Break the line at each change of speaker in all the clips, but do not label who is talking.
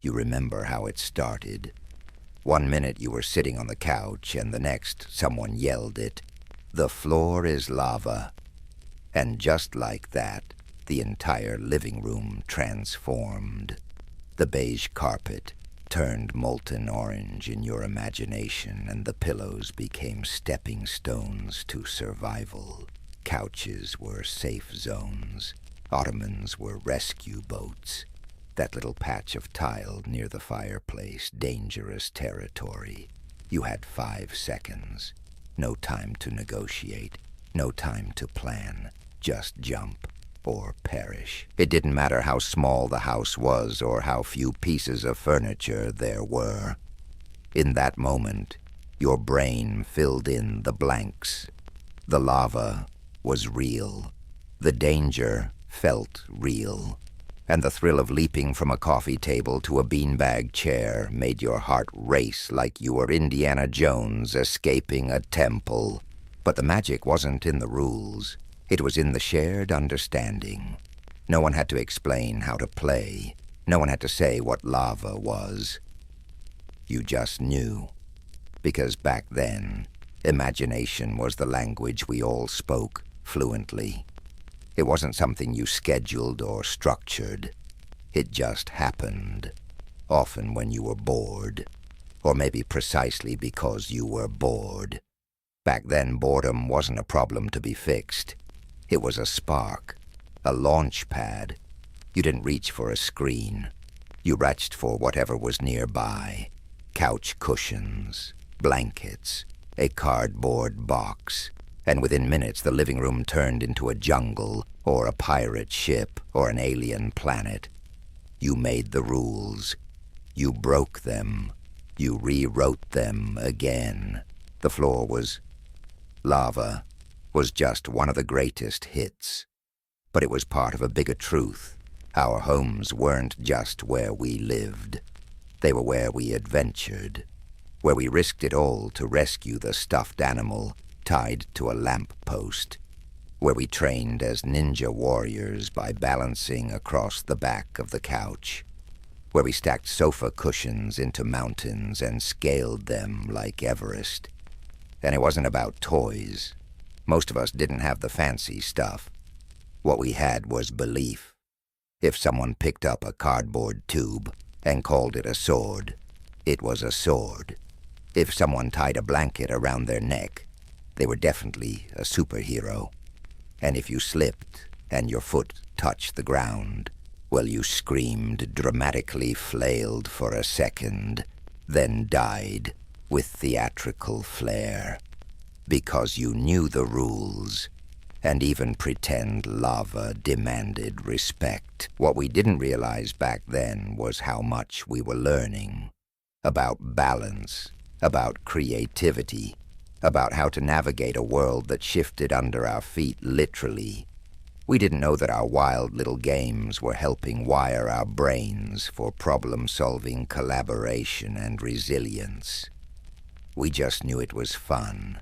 You remember how it started. One minute you were sitting on the couch, and the next someone yelled it, "The floor is lava." And just like that, the entire living room transformed. The beige carpet turned molten orange in your imagination, and the pillows became stepping stones to survival. Couches were safe zones. Ottomans were rescue boats. That little patch of tile near the fireplace, dangerous territory. You had 5 seconds. No time to negotiate. No time to plan. Just jump or perish. It didn't matter how small the house was or how few pieces of furniture there were. In that moment, your brain filled in the blanks. The lava was real. The danger felt real. And the thrill of leaping from a coffee table to a beanbag chair made your heart race like you were Indiana Jones escaping a temple. But the magic wasn't in the rules. It was in the shared understanding. No one had to explain how to play. No one had to say what lava was. You just knew. Because back then, imagination was the language we all spoke fluently. It wasn't something you scheduled or structured. It just happened, often when you were bored, or maybe precisely because you were bored. Back then, boredom wasn't a problem to be fixed. It was a spark, a launch pad. You didn't reach for a screen. You reached for whatever was nearby. Couch cushions, blankets, a cardboard box. And within minutes the living room turned into a jungle, or a pirate ship, or an alien planet. You made the rules. You broke them. You rewrote them again. The floor was lava, was just one of the greatest hits. But it was part of a bigger truth. Our homes weren't just where we lived. They were where we adventured, where we risked it all to rescue the stuffed animal tied to a lamp post, where we trained as ninja warriors by balancing across the back of the couch, where we stacked sofa cushions into mountains and scaled them like Everest. And it wasn't about toys. Most of us didn't have the fancy stuff. What we had was belief. If someone picked up a cardboard tube and called it a sword, it was a sword. If someone tied a blanket around their neck, they were definitely a superhero. And if you slipped and your foot touched the ground, well, you screamed, dramatically flailed for a second, then died with theatrical flair. Because you knew the rules, and even pretend lava demanded respect. What we didn't realize back then was how much we were learning. About balance, about creativity, about how to navigate a world that shifted under our feet literally. We didn't know that our wild little games were helping wire our brains for problem-solving, collaboration, and resilience. We just knew it was fun.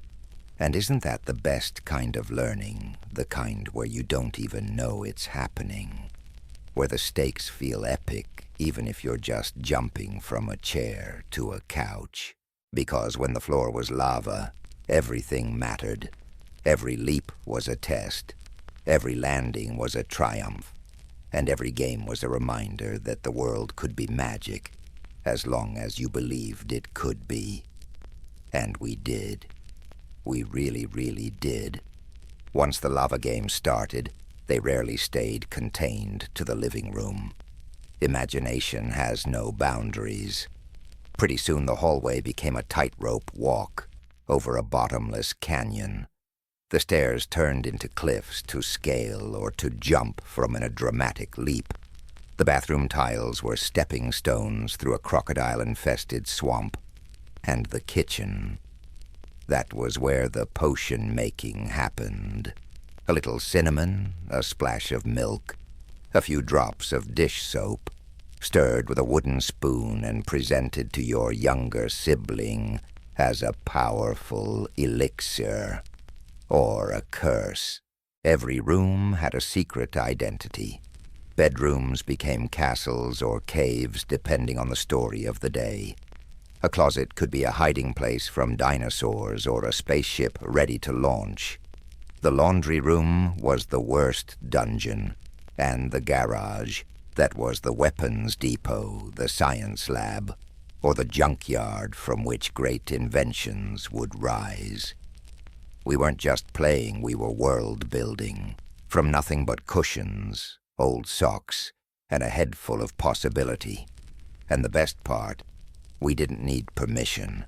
And isn't that the best kind of learning, the kind where you don't even know it's happening? Where the stakes feel epic, even if you're just jumping from a chair to a couch. Because when the floor was lava, everything mattered. Every leap was a test. Every landing was a triumph. And every game was a reminder that the world could be magic, as long as you believed it could be. And we did. We really, really did. Once the lava games started, they rarely stayed contained to the living room. Imagination has no boundaries. Pretty soon the hallway became a tightrope walk over a bottomless canyon. The stairs turned into cliffs to scale or to jump from in a dramatic leap. The bathroom tiles were stepping stones through a crocodile-infested swamp. And the kitchen, that was where the potion-making happened. A little cinnamon, a splash of milk, a few drops of dish soap, stirred with a wooden spoon and presented to your younger sibling as a powerful elixir, or a curse. Every room had a secret identity. Bedrooms became castles or caves depending on the story of the day. A closet could be a hiding place from dinosaurs or a spaceship ready to launch. The laundry room was the worst dungeon, and the garage, that was the weapons depot, the science lab, or the junkyard from which great inventions would rise. We weren't just playing, we were world-building, from nothing but cushions, old socks, and a head full of possibility. And the best part, we didn't need permission.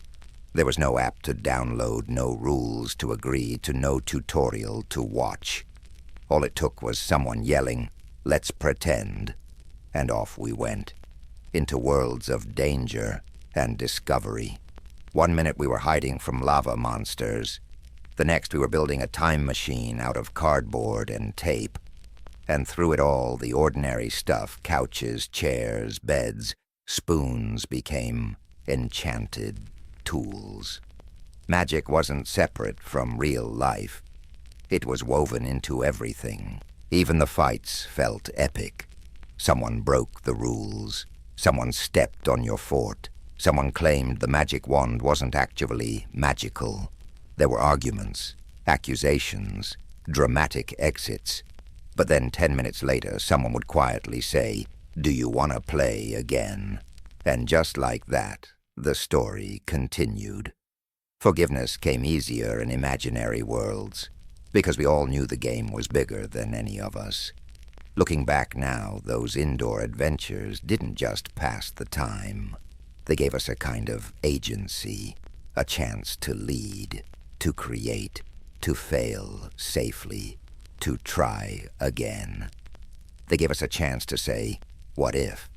There was no app to download, no rules to agree to, no tutorial to watch. All it took was someone yelling, "Let's pretend," and off we went, into worlds of danger and discovery. One minute we were hiding from lava monsters. The next we were building a time machine out of cardboard and tape. And through it all, the ordinary stuff, couches, chairs, beds, spoons, became enchanted tools. Magic wasn't separate from real life. It was woven into everything. Even the fights felt epic. Someone broke the rules. Someone stepped on your fort. Someone claimed the magic wand wasn't actually magical. There were arguments, accusations, dramatic exits. But then 10 minutes later, someone would quietly say, "Do you want to play again?" And just like that, the story continued. Forgiveness came easier in imaginary worlds, because we all knew the game was bigger than any of us. Looking back now, those indoor adventures didn't just pass the time. They gave us a kind of agency, a chance to lead, to create, to fail safely, to try again. They gave us a chance to say, "What if?"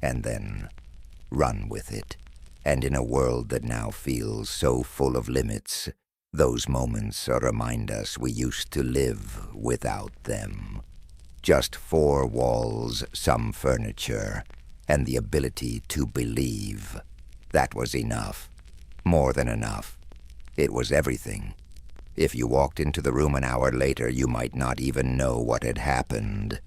and then run with it. And in a world that now feels so full of limits, those moments remind us we used to live without them. Just 4 walls, some furniture, and the ability to believe. That was enough. More than enough. It was everything. If you walked into the room an hour later, you might not even know what had happened.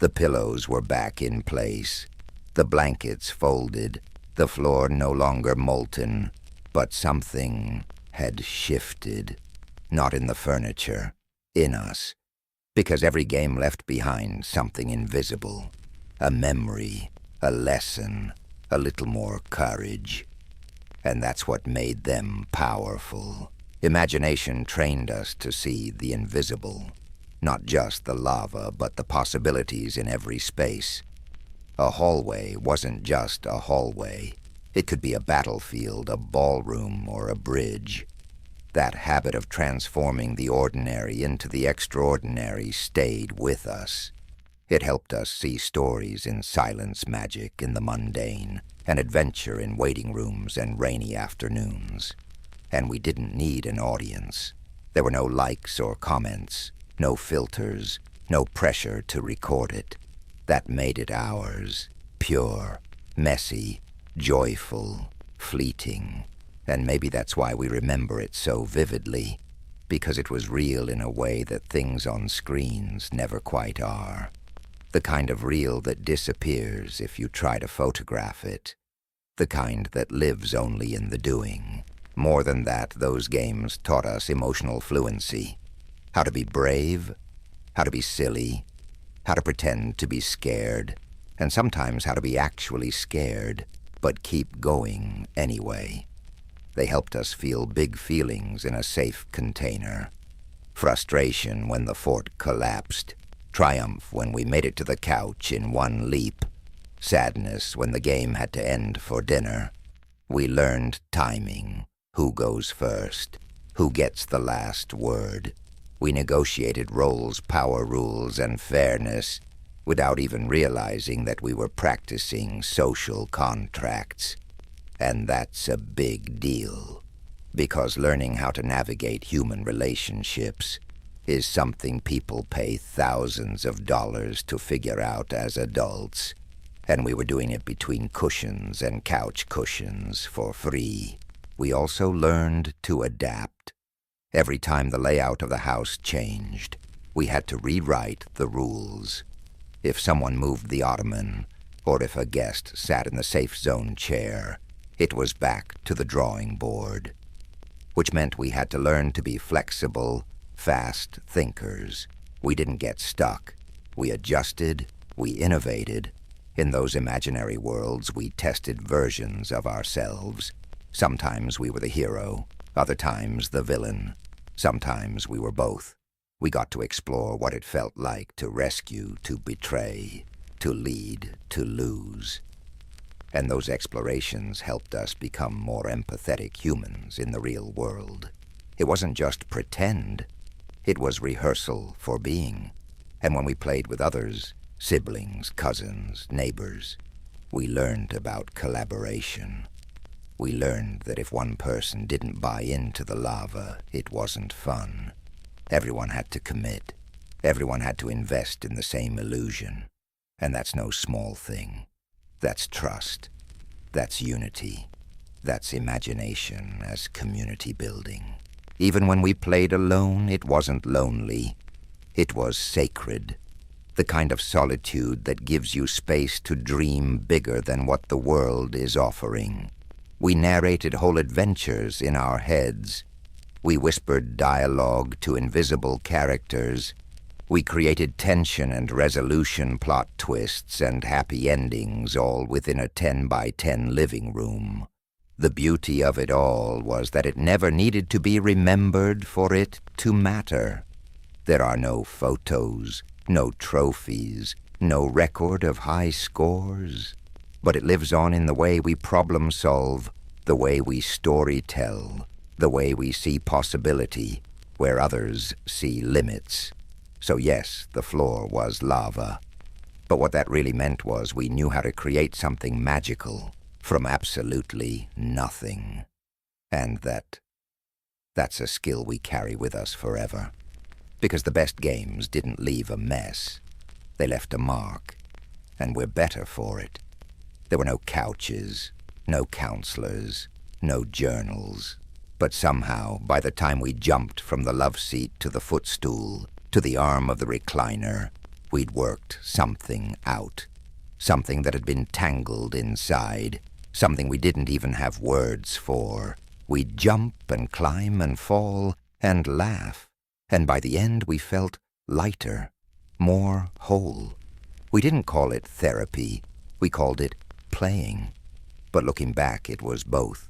The pillows were back in place, the blankets folded, the floor no longer molten, but something had shifted. Not in the furniture, in us. Because every game left behind something invisible. A memory, a lesson, a little more courage. And that's what made them powerful. Imagination trained us to see the invisible. Not just the lava, but the possibilities in every space. A hallway wasn't just a hallway. It could be a battlefield, a ballroom, or a bridge. That habit of transforming the ordinary into the extraordinary stayed with us. It helped us see stories in silence, magic in the mundane, and adventure in waiting rooms and rainy afternoons. And we didn't need an audience. There were no likes or comments, no filters, no pressure to record it. That made it ours, pure, messy, joyful, fleeting. And maybe that's why we remember it so vividly, because it was real in a way that things on screens never quite are. The kind of real that disappears if you try to photograph it. The kind that lives only in the doing. More than that, those games taught us emotional fluency. How to be brave, how to be silly, how to pretend to be scared, and sometimes how to be actually scared, but keep going anyway. They helped us feel big feelings in a safe container. Frustration when the fort collapsed. Triumph when we made it to the couch in one leap. Sadness when the game had to end for dinner. We learned timing. Who goes first? Who gets the last word? We negotiated roles, power rules, and fairness without even realizing that we were practicing social contracts. And that's a big deal, because learning how to navigate human relationships is something people pay thousands of dollars to figure out as adults, and we were doing it between cushions and couch cushions for free. We also learned to adapt. Every time the layout of the house changed, we had to rewrite the rules. If someone moved the ottoman, or if a guest sat in the safe zone chair, it was back to the drawing board, which meant we had to learn to be flexible, fast thinkers. We didn't get stuck. We adjusted, we innovated. In those imaginary worlds, we tested versions of ourselves. Sometimes we were the hero, other times the villain. Sometimes we were both. We got to explore what it felt like to rescue, to betray, to lead, to lose. And those explorations helped us become more empathetic humans in the real world. It wasn't just pretend. It was rehearsal for being. And when we played with others, siblings, cousins, neighbors, we learned about collaboration. We learned that if one person didn't buy into the lava, it wasn't fun. Everyone had to commit. Everyone had to invest in the same illusion. And that's no small thing. That's trust. That's unity. That's imagination as community building. Even when we played alone, it wasn't lonely. It was sacred. The kind of solitude that gives you space to dream bigger than what the world is offering. We narrated whole adventures in our heads. We whispered dialogue to invisible characters. We created tension and resolution, plot twists, and happy endings, all within a 10-by-10 living room. The beauty of it all was that it never needed to be remembered for it to matter. There are no photos, no trophies, no record of high scores. But it lives on in the way we problem solve, the way we story tell, the way we see possibility where others see limits. So yes, the floor was lava. But what that really meant was we knew how to create something magical from absolutely nothing. And that's a skill we carry with us forever. Because the best games didn't leave a mess. They left a mark. And we're better for it. There were no couches, no counselors, no journals. But somehow, by the time we jumped from the love seat to the footstool, to the arm of the recliner, we'd worked something out. Something that had been tangled inside. Something we didn't even have words for. We'd jump and climb and fall and laugh. And by the end we felt lighter, more whole. We didn't call it therapy. We called it playing. But looking back, it was both.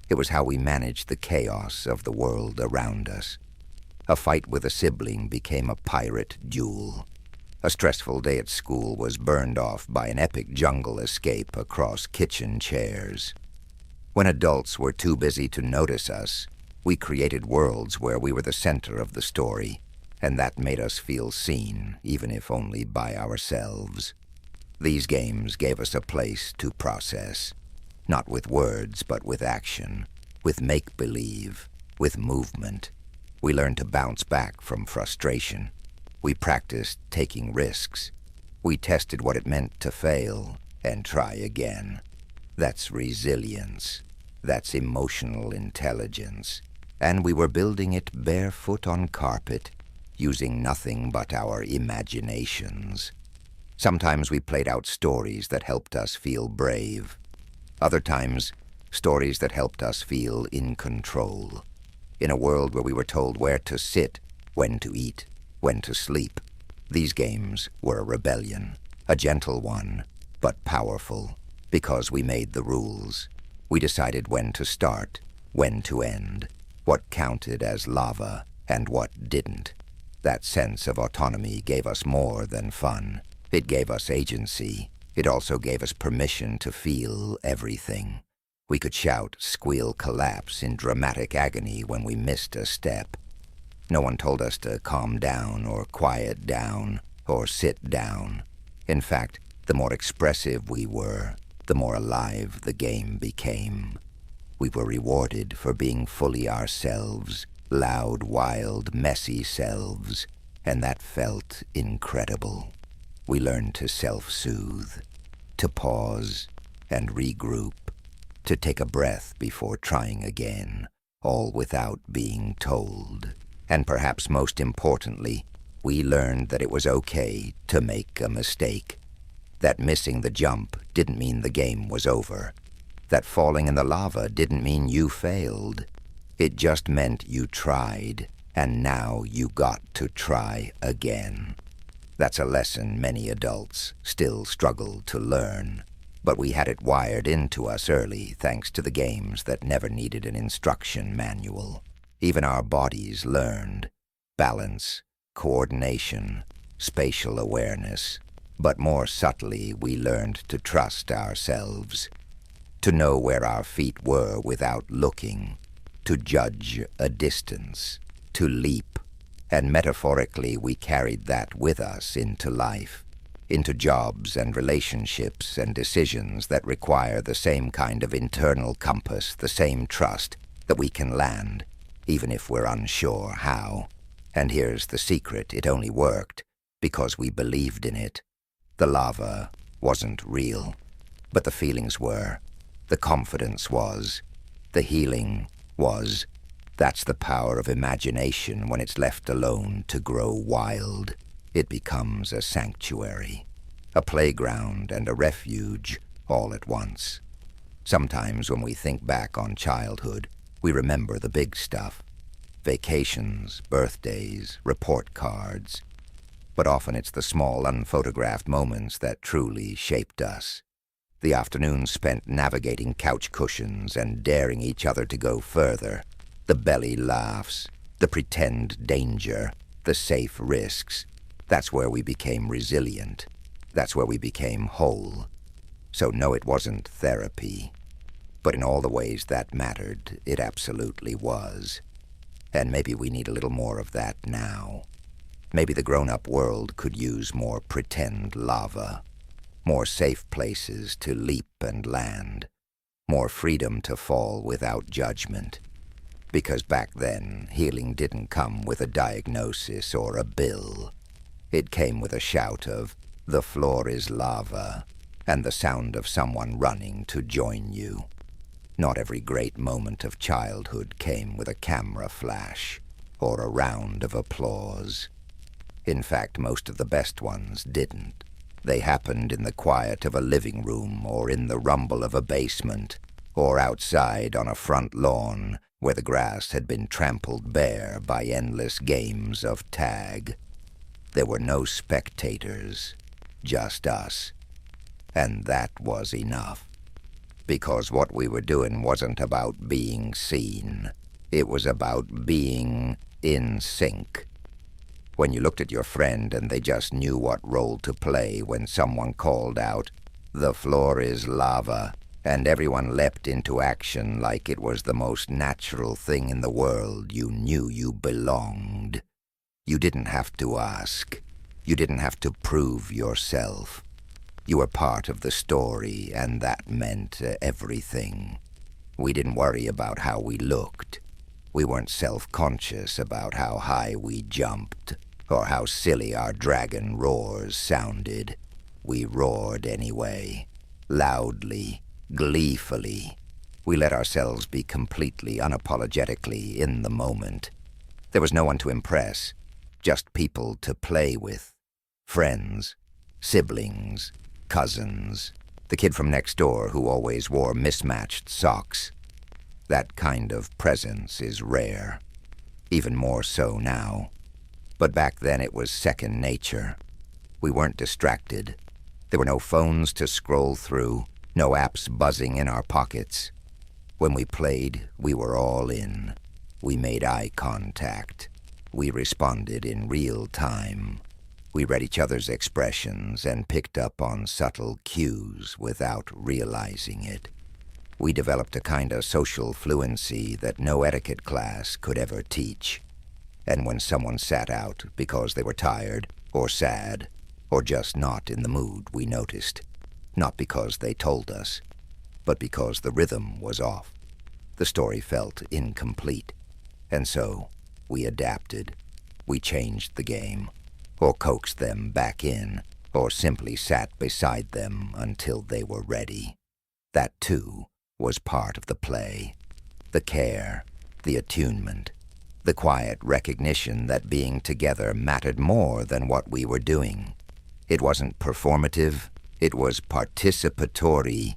It was how we managed the chaos of the world around us. A fight with a sibling became a pirate duel. A stressful day at school was burned off by an epic jungle escape across kitchen chairs. When adults were too busy to notice us, we created worlds where we were the center of the story, and that made us feel seen, even if only by ourselves. These games gave us a place to process, not with words, but with action, with make-believe, with movement. We learned to bounce back from frustration. We practiced taking risks. We tested what it meant to fail and try again. That's resilience. That's emotional intelligence. And we were building it barefoot on carpet, using nothing but our imaginations. Sometimes we played out stories that helped us feel brave. Other times, stories that helped us feel in control. In a world where we were told where to sit, when to eat, when to sleep, these games were a rebellion, a gentle one, but powerful, because we made the rules. We decided when to start, when to end, what counted as lava and what didn't. That sense of autonomy gave us more than fun. It gave us agency. It also gave us permission to feel everything. We could shout, squeal, collapse in dramatic agony when we missed a step. No one told us to calm down or quiet down or sit down. In fact, the more expressive we were, the more alive the game became. We were rewarded for being fully ourselves, loud, wild, messy selves, and that felt incredible. We learned to self-soothe, to pause and regroup, to take a breath before trying again, all without being told. And perhaps most importantly, We learned that it was okay to make a mistake. That missing the jump didn't mean the game was over. That falling in the lava didn't mean you failed. It just meant you tried, and now you got to try again. That's a lesson many adults still struggle to learn. But we had it wired into us early thanks to the games that never needed an instruction manual. Even our bodies learned balance, coordination, spatial awareness. But more subtly, we learned to trust ourselves, to know where our feet were without looking, to judge a distance, to leap. And metaphorically, we carried that with us into life, into jobs and relationships and decisions that require the same kind of internal compass, the same trust that we can land, even if we're unsure how. And here's the secret: it only worked because we believed in it. The lava wasn't real, but the feelings were. The confidence was. The healing was. That's the power of imagination when it's left alone to grow wild. It becomes a sanctuary, a playground and a refuge all at once. Sometimes when we think back on childhood, we remember the big stuff. Vacations, birthdays, report cards. But often it's the small, unphotographed moments that truly shaped us. The afternoons spent navigating couch cushions and daring each other to go further. The belly laughs, the pretend danger, the safe risks. That's where we became resilient. That's where we became whole. So no, it wasn't therapy. But in all the ways that mattered, it absolutely was. And maybe we need a little more of that now. Maybe the grown-up world could use more pretend lava, more safe places to leap and land, more freedom to fall without judgment. Because back then, healing didn't come with a diagnosis or a bill. It came with a shout of, "The floor is lava," and the sound of someone running to join you. Not every great moment of childhood came with a camera flash or a round of applause. In fact, most of the best ones didn't. They happened in the quiet of a living room or in the rumble of a basement or outside on a front lawn where the grass had been trampled bare by endless games of tag. There were no spectators, just us. And that was enough. Because what we were doing wasn't about being seen. It was about being in sync. When you looked at your friend and they just knew what role to play when someone called out, "The floor is lava," and everyone leapt into action like it was the most natural thing in the world, you knew you belonged. You didn't have to ask. You didn't have to prove yourself. You were part of the story, and that meant everything. We didn't worry about how we looked. We weren't self-conscious about how high we jumped, or how silly our dragon roars sounded. We roared anyway, loudly, gleefully. We let ourselves be completely, unapologetically in the moment. There was no one to impress, just people to play with. Friends, siblings, cousins, the kid from next door who always wore mismatched socks. That kind of presence is rare, even more so now. But back then it was second nature. We weren't distracted. There were no phones to scroll through, no apps buzzing in our pockets. When we played, we were all in. We made eye contact. We responded in real time. We read each other's expressions and picked up on subtle cues without realizing it. We developed a kind of social fluency that no etiquette class could ever teach. And when someone sat out because they were tired or sad or just not in the mood, we noticed. Not because they told us, but because the rhythm was off. The story felt incomplete. And so we adapted. We changed the game, or coaxed them back in, or simply sat beside them until they were ready. That, too, was part of the play. The care, the attunement. The quiet recognition that being together mattered more than what we were doing. It wasn't performative, it was participatory.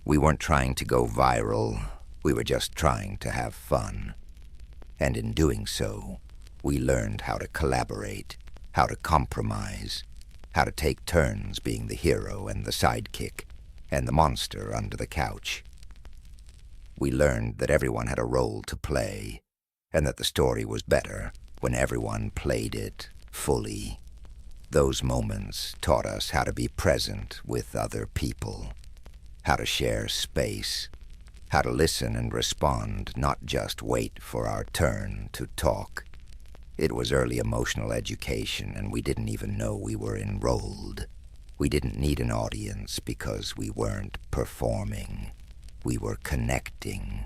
We weren't trying to go viral, we were just trying to have fun. And in doing so, we learned how to collaborate, how to compromise, how to take turns being the hero and the sidekick, and the monster under the couch. We learned that everyone had a role to play, and that the story was better when everyone played it fully. Those moments taught us how to be present with other people, how to share space, how to listen and respond, not just wait for our turn to talk. It was early emotional education, and we didn't even know we were enrolled. We didn't need an audience because we weren't performing. We were connecting,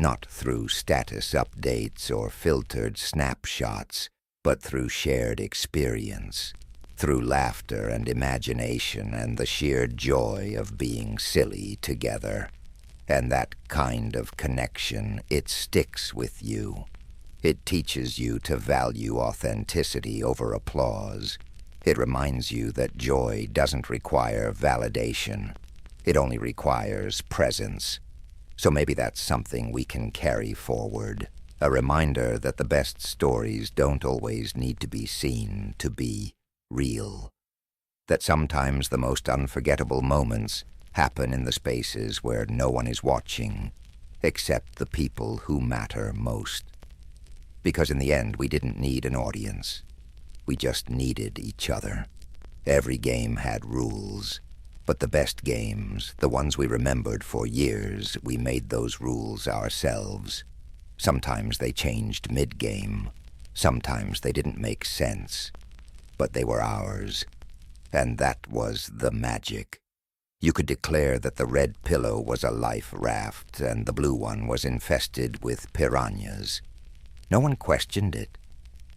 not through status updates or filtered snapshots, but through shared experience, through laughter and imagination and the sheer joy of being silly together. And that kind of connection, it sticks with you. It teaches you to value authenticity over applause. It reminds you that joy doesn't require validation. It only requires presence. So maybe that's something we can carry forward. A reminder that the best stories don't always need to be seen to be real. That sometimes the most unforgettable moments happen in the spaces where no one is watching, except the people who matter most. Because in the end, we didn't need an audience. We just needed each other. Every game had rules, but the best games, the ones we remembered for years, we made those rules ourselves. Sometimes they changed mid-game. Sometimes they didn't make sense. But they were ours, and that was the magic. You could declare that the red pillow was a life raft and the blue one was infested with piranhas. No one questioned it.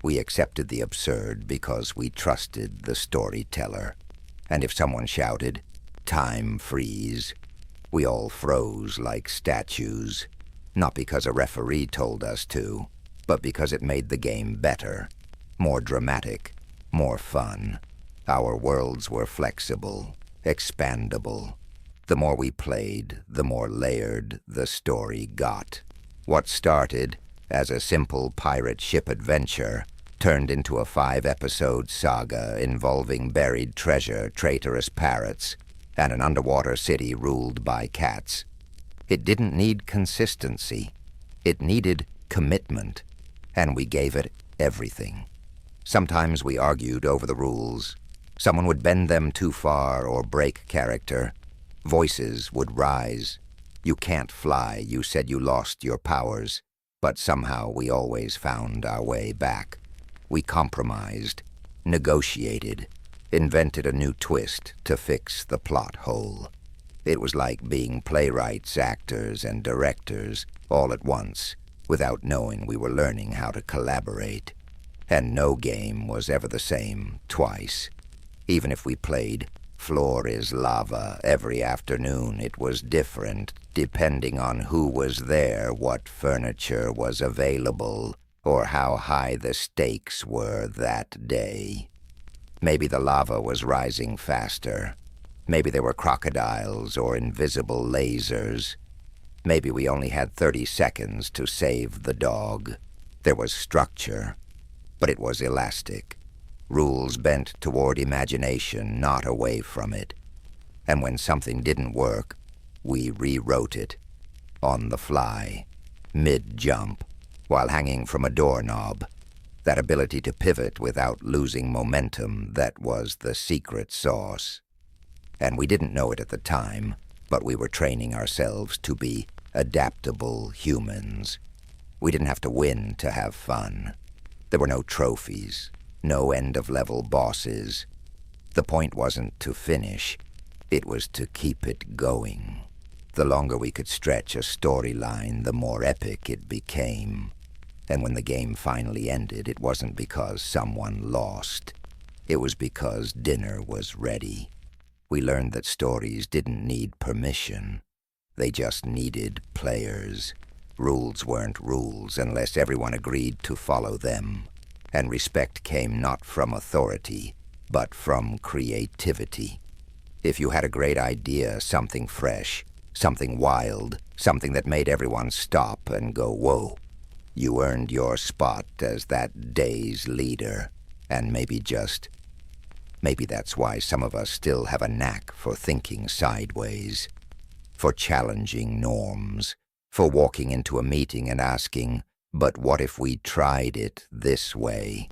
We accepted the absurd because we trusted the storyteller. And if someone shouted, "Time freeze," we all froze like statues, not because a referee told us to, but because it made the game better, more dramatic, more fun. Our worlds were flexible, expandable. The more we played, the more layered the story got. What started as a simple pirate ship adventure turned into a 5-episode saga involving buried treasure, traitorous parrots, and an underwater city ruled by cats. It didn't need consistency. It needed commitment, and we gave it everything. Sometimes we argued over the rules. Someone would bend them too far or break character. Voices would rise. "You can't fly. You said you lost your powers." But somehow we always found our way back. We compromised, negotiated, invented a new twist to fix the plot hole. It was like being playwrights, actors, and directors all at once, without knowing we were learning how to collaborate. And no game was ever the same twice. Even if we played Floor is Lava every afternoon, it was different, depending on who was there, what furniture was available, or how high the stakes were that day. Maybe the lava was rising faster. Maybe there were crocodiles or invisible lasers. Maybe we only had 30 seconds to save the dog. There was structure, but it was elastic. Rules bent toward imagination, not away from it. And when something didn't work, we rewrote it. On the fly, mid-jump, while hanging from a doorknob. That ability to pivot without losing momentum, that was the secret sauce. And we didn't know it at the time, but we were training ourselves to be adaptable humans. We didn't have to win to have fun. There were no trophies, no end-of-level bosses. The point wasn't to finish, it was to keep it going. The longer we could stretch a storyline, the more epic it became. And when the game finally ended, it wasn't because someone lost. It was because dinner was ready. We learned that stories didn't need permission. They just needed players, Rules weren't rules unless everyone agreed to follow them, and respect came not from authority, but from creativity. If you had a great idea, something fresh, something wild, something that made everyone stop and go, whoa, you earned your spot as that day's leader, and maybe that's why some of us still have a knack for thinking sideways, for challenging norms, for walking into a meeting and asking, but what if we tried it this way?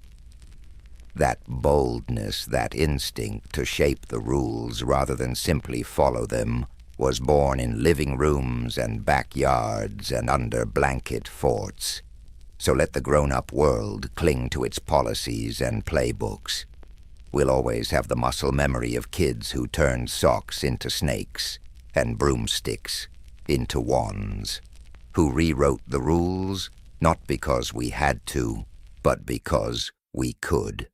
That boldness, that instinct to shape the rules rather than simply follow them, was born in living rooms and backyards and under blanket forts. So let the grown-up world cling to its policies and playbooks. We'll always have the muscle memory of kids who turned socks into snakes and broomsticks into wands, who rewrote the rules not because we had to, but because we could,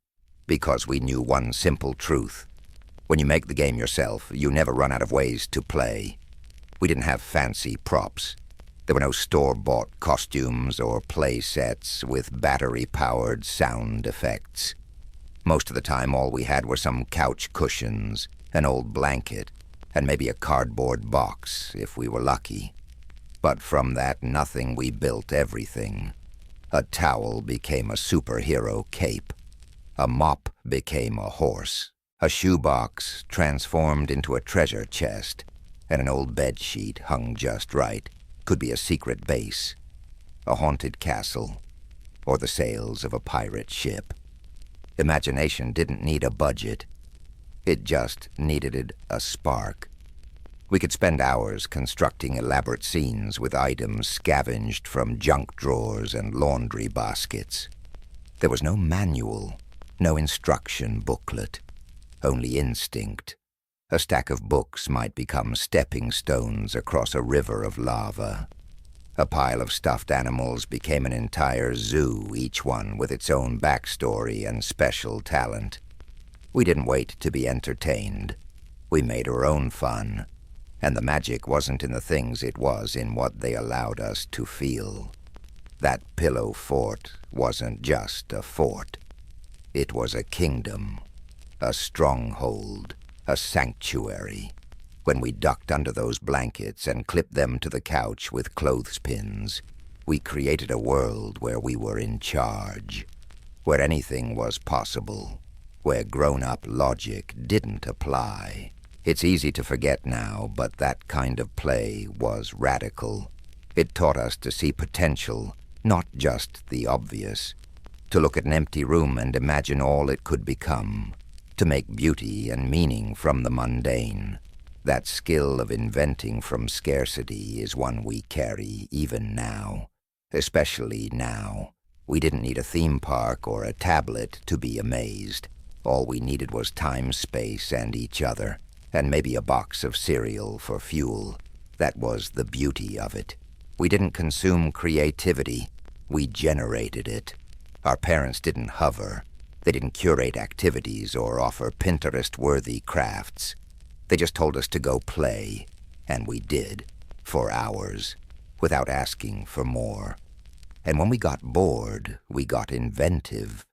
because we knew one simple truth. When you make the game yourself, you never run out of ways to play. We didn't have fancy props. There were no store-bought costumes or play sets with battery-powered sound effects. Most of the time, all we had were some couch cushions, an old blanket, and maybe a cardboard box, if we were lucky. But from that nothing we built everything. A towel became a superhero cape. A mop became a horse. A shoebox transformed into a treasure chest, and an old bedsheet hung just right could be a secret base, a haunted castle, or the sails of a pirate ship. Imagination didn't need a budget. It just needed a spark. We could spend hours constructing elaborate scenes with items scavenged from junk drawers and laundry baskets. There was no manual, no instruction booklet, only instinct. A stack of books might become stepping stones across a river of lava. A pile of stuffed animals became an entire zoo, each one with its own backstory and special talent. We didn't wait to be entertained. We made our own fun. And the magic wasn't in the things, it was in what they allowed us to feel. That pillow fort wasn't just a fort. It was a kingdom, a stronghold, a sanctuary. When we ducked under those blankets and clipped them to the couch with clothespins, we created a world where we were in charge, where anything was possible, where grown-up logic didn't apply. It's easy to forget now, but that kind of play was radical. It taught us to see potential, not just the obvious, to look at an empty room and imagine all it could become, to make beauty and meaning from the mundane. That skill of inventing from scarcity is one we carry even now, especially now. We didn't need a theme park or a tablet to be amazed. All we needed was time, space, and each other, and maybe a box of cereal for fuel. That was the beauty of it. We didn't consume creativity, we generated it. Our parents didn't hover. They didn't curate activities or offer Pinterest-worthy crafts. They just told us to go play, and we did, for hours, without asking for more. And when we got bored, we got inventive.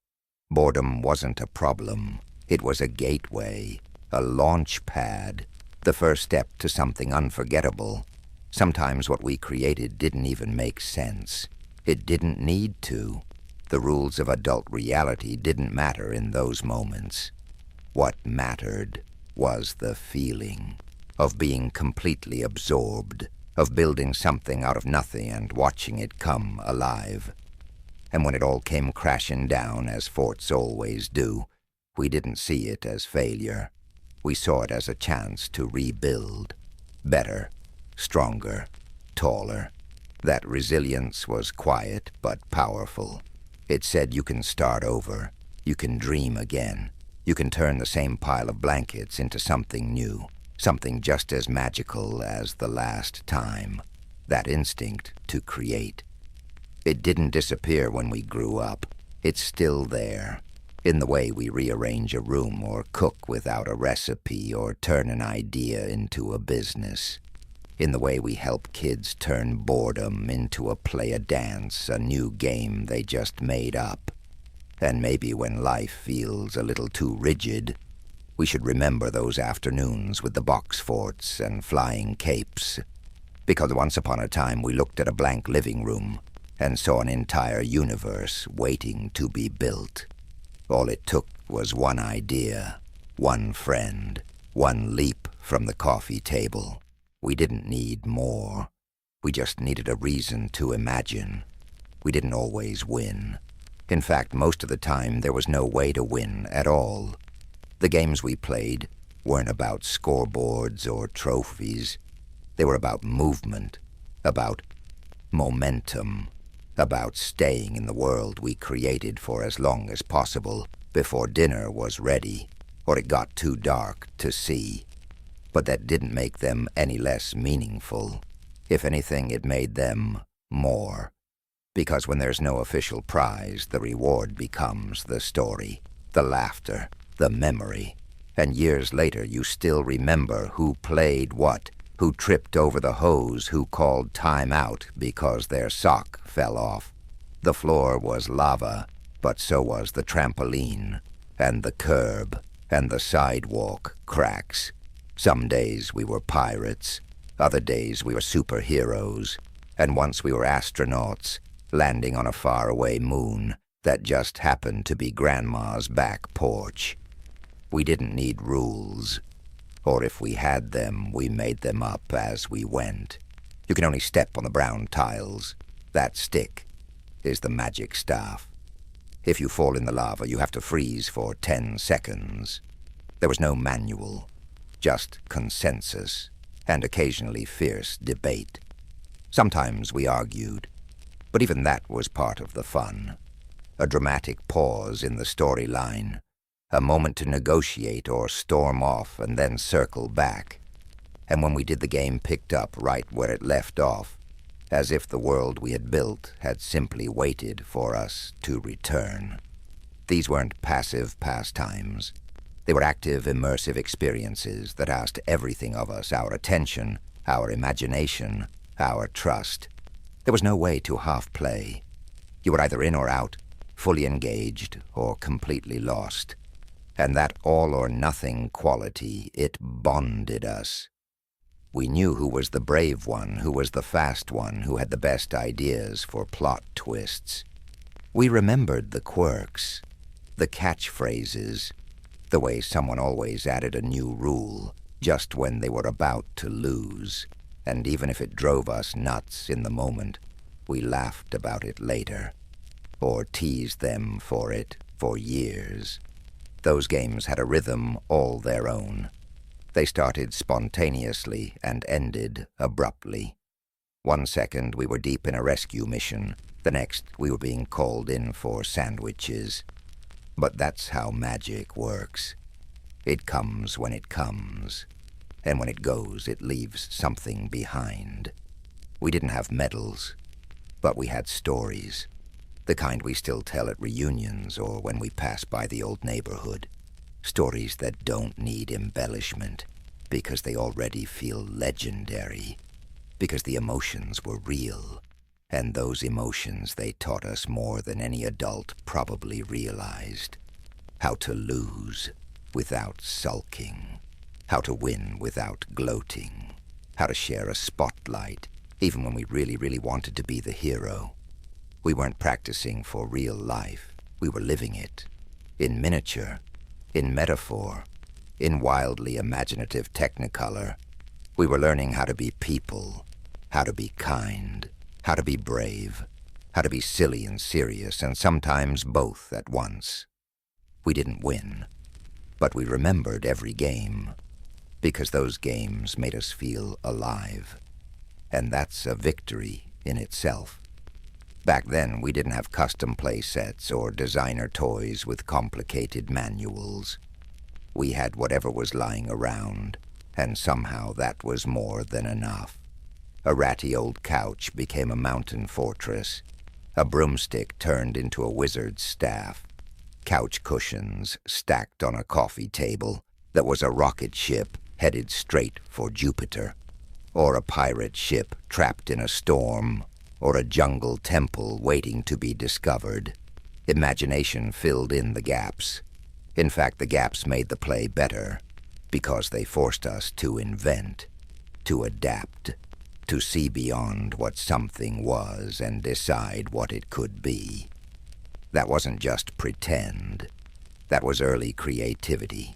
Boredom wasn't a problem. It was a gateway, a launch pad, the first step to something unforgettable. Sometimes what we created didn't even make sense. It didn't need to. The rules of adult reality didn't matter in those moments. What mattered was the feeling of being completely absorbed, of building something out of nothing and watching it come alive. And when it all came crashing down, as forts always do, we didn't see it as failure. We saw it as a chance to rebuild. Better, stronger, taller. That resilience was quiet but powerful. It said you can start over, you can dream again, you can turn the same pile of blankets into something new, something just as magical as the last time. That instinct to create. It didn't disappear when we grew up. It's still there, in the way we rearrange a room or cook without a recipe or turn an idea into a business. in the way we help kids turn boredom into a play-a-dance, a new game they just made up. And maybe when life feels a little too rigid, we should remember those afternoons with the box forts and flying capes, because once upon a time we looked at a blank living room and saw an entire universe waiting to be built. All it took was one idea, one friend, one leap from the coffee table. We didn't need more. We just needed a reason to imagine. We didn't always win. In fact, most of the time there was no way to win at all. The games we played weren't about scoreboards or trophies. They were about movement, about momentum, about staying in the world we created for as long as possible before dinner was ready or it got too dark to see. But that didn't make them any less meaningful. If anything, it made them more. Because when there's no official prize, the reward becomes the story, the laughter, the memory. And years later, you still remember who played what, who tripped over the hose, who called time out because their sock fell off. The floor was lava, but so was the trampoline, and the curb, and the sidewalk cracks. Some days we were pirates, other days we were superheroes, and once we were astronauts, landing on a faraway moon that just happened to be Grandma's back porch. We didn't need rules, or if we had them, we made them up as we went. You can only step on the brown tiles. That stick is the magic staff. If you fall in the lava, you have to freeze for 10 seconds. There was no manual, just consensus, and occasionally fierce debate. Sometimes we argued, but even that was part of the fun. A dramatic pause in the storyline, a moment to negotiate or storm off and then circle back. And when we did, the game picked up right where it left off, as if the world we had built had simply waited for us to return. These weren't passive pastimes. They were active, immersive experiences that asked everything of us, our attention, our imagination, our trust. There was no way to half-play. You were either in or out, fully engaged or completely lost. And that all-or-nothing quality, it bonded us. We knew who was the brave one, who was the fast one, who had the best ideas for plot twists. We remembered the quirks, the catchphrases, the way someone always added a new rule just when they were about to lose. And even if it drove us nuts in the moment, we laughed about it later, or teased them for it for years. Those games had a rhythm all their own. They started spontaneously and ended abruptly. 1 second we were deep in a rescue mission, the next we were being called in for sandwiches. But that's how magic works. It comes when it comes. And when it goes, it leaves something behind. We didn't have medals, but we had stories, the kind we still tell at reunions or when we pass by the old neighborhood. Stories that don't need embellishment, because they already feel legendary, because the emotions were real, and those emotions they taught us more than any adult probably realized. How to lose without sulking. How to win without gloating. How to share a spotlight, even when we really wanted to be the hero. We weren't practicing for real life. We were living it. In miniature, in metaphor, in wildly imaginative technicolor. We were learning how to be people, how to be kind, how to be brave, how to be silly and serious, and sometimes both at once. We didn't win, but we remembered every game, because those games made us feel alive. And that's a victory in itself. Back then, we didn't have custom play sets or designer toys with complicated manuals. We had whatever was lying around, and somehow that was more than enough. A ratty old couch became a mountain fortress. A broomstick turned into a wizard's staff. Couch cushions stacked on a coffee table that was a rocket ship headed straight for Jupiter. or a pirate ship trapped in a storm, or a jungle temple waiting to be discovered. Imagination filled in the gaps. In fact, the gaps made the play better, because they forced us to invent, to adapt, to see beyond what something was and decide what it could be. That wasn't just pretend. That was early creativity.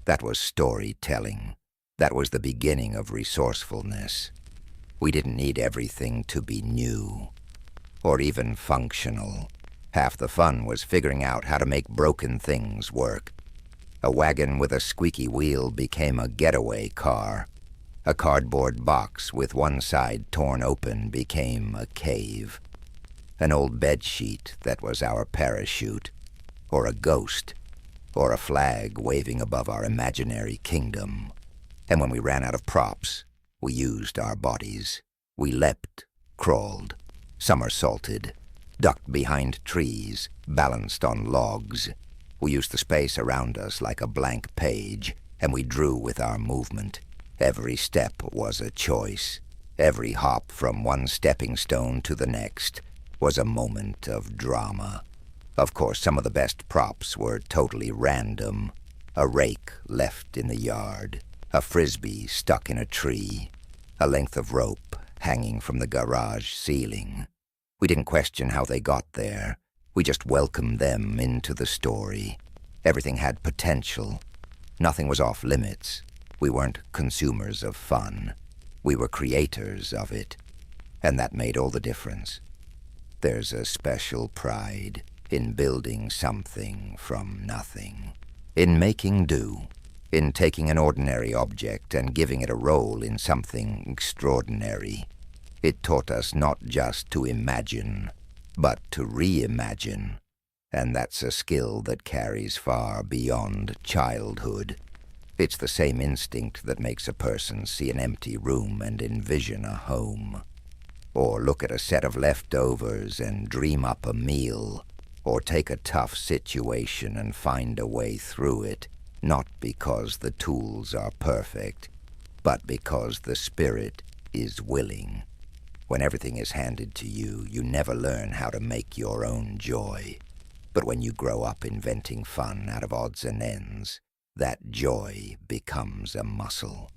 That was storytelling. That was the beginning of resourcefulness. We didn't need everything to be new, or even functional. Half the fun was figuring out how to make broken things work. A wagon with a squeaky wheel became a getaway car. A cardboard box with one side torn open became a cave. An old bedsheet that was our parachute, or a ghost, or a flag waving above our imaginary kingdom. And when we ran out of props, we used our bodies. We leapt, crawled, somersaulted, ducked behind trees, balanced on logs. We used the space around us like a blank page, and we drew with our movement. Every step was a choice. Every hop from one stepping stone to the next was a moment of drama. Of course, some of the best props were totally random. A rake left in the yard, a frisbee stuck in a tree, a length of rope hanging from the garage ceiling. We didn't question how they got there. We just welcomed them into the story. Everything had potential. Nothing was off limits. We weren't consumers of fun. We were creators of it. And that made all the difference. There's a special pride in building something from nothing. In making do. In taking an ordinary object and giving it a role in something extraordinary. It taught us not just to imagine, but to reimagine. And that's a skill that carries far beyond childhood. It's the same instinct that makes a person see an empty room and envision a home. Or look at a set of leftovers and dream up a meal. Or take a tough situation and find a way through it, not because the tools are perfect, but because the spirit is willing. When everything is handed to you, you never learn how to make your own joy. But when you grow up inventing fun out of odds and ends, that joy becomes a muscle.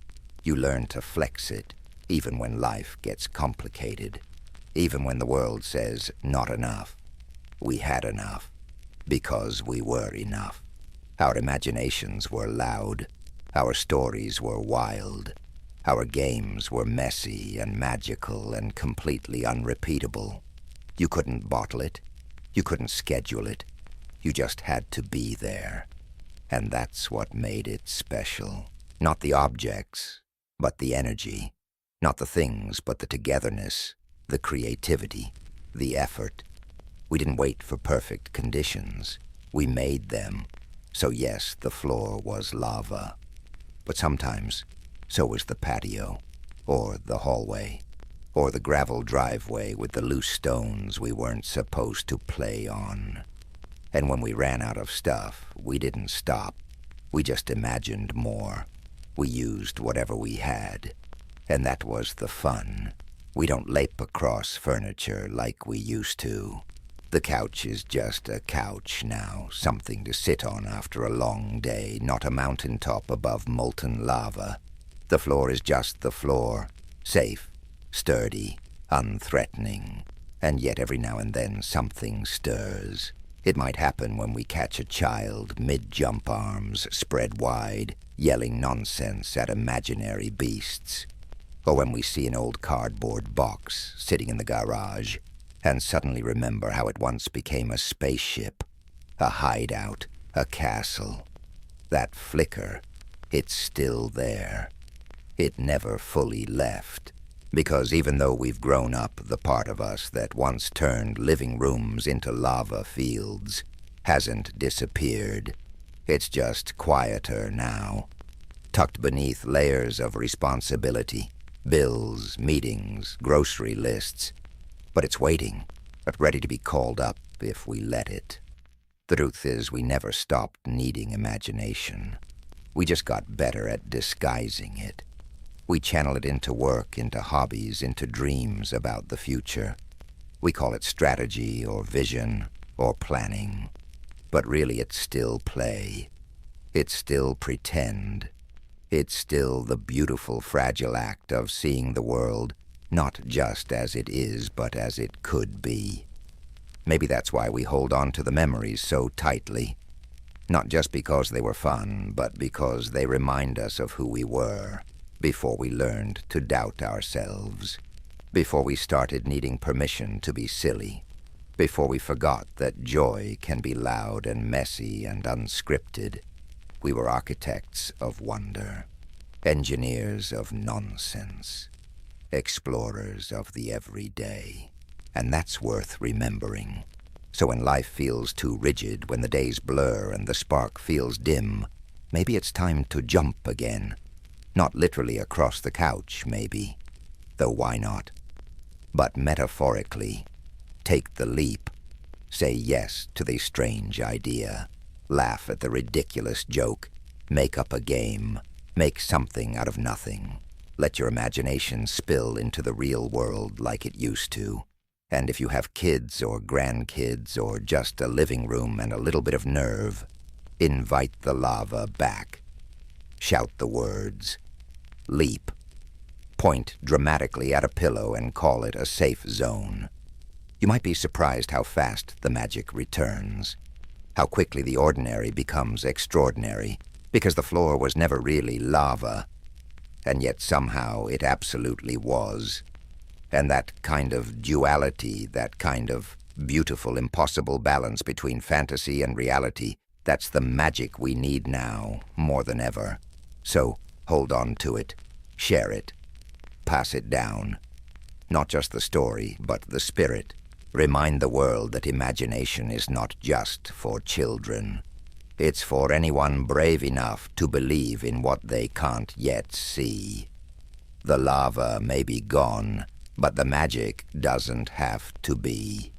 You learn to flex it, even when life gets complicated. Even when the world says, not enough. We had enough, because we were enough. Our imaginations were loud. Our stories were wild. Our games were messy and magical and completely unrepeatable. You couldn't bottle it. You couldn't schedule it. You just had to be there. And that's what made it special. Not the objects, but the energy. Not the things, but the togetherness, the creativity, the effort. We didn't wait for perfect conditions. We made them. So yes, the floor was lava. But sometimes, so was the patio, or the hallway, or the gravel driveway with the loose stones we weren't supposed to play on. And when we ran out of stuff, we didn't stop. We just imagined more. We used whatever we had. And that was the fun. We don't lape across furniture like we used to. The couch is just a couch now, something to sit on after a long day, not a mountaintop above molten lava. The floor is just the floor, safe, sturdy, unthreatening. And yet every now and then something stirs. It might happen when we catch a child, mid-jump arms spread wide, yelling nonsense at imaginary beasts. Or when we see an old cardboard box sitting in the garage, and suddenly remember how it once became a spaceship, a hideout, a castle. That flicker, it's still there. It never fully left. Because even though we've grown up, the part of us that once turned living rooms into lava fields hasn't disappeared. It's just quieter now, tucked beneath layers of responsibility, bills, meetings, grocery lists. But it's waiting, but ready to be called up if we let it. The truth is, we never stopped needing imagination. We just got better at disguising it. We channel it into work, into hobbies, into dreams about the future. We call it strategy or vision or planning. But really it's still play. It's still pretend. It's still the beautiful, fragile act of seeing the world not just as it is, but as it could be. Maybe that's why we hold on to the memories so tightly. Not just because they were fun, but because they remind us of who we were before we learned to doubt ourselves, before we started needing permission to be silly, before we forgot that joy can be loud and messy and unscripted. We were architects of wonder, engineers of nonsense, explorers of the everyday. And that's worth remembering. So when life feels too rigid, when the days blur and the spark feels dim, maybe it's time to jump again. Not literally across the couch, maybe, though why not? But metaphorically, take the leap. Say yes to the strange idea. Laugh at the ridiculous joke. Make up a game. Make something out of nothing. Let your imagination spill into the real world like it used to. And if you have kids or grandkids or just a living room and a little bit of nerve, invite the lava back. Shout the words. Leap. Point dramatically at a pillow and call it a safe zone. You might be surprised how fast the magic returns, how quickly the ordinary becomes extraordinary, because the floor was never really lava, and yet somehow it absolutely was. And that kind of duality, that kind of beautiful, impossible balance between fantasy and reality, that's the magic we need now, more than ever. So, hold on to it, share it, pass it down. Not just the story, but the spirit. Remind the world that imagination is not just for children. It's for anyone brave enough to believe in what they can't yet see. The lava may be gone, but the magic doesn't have to be.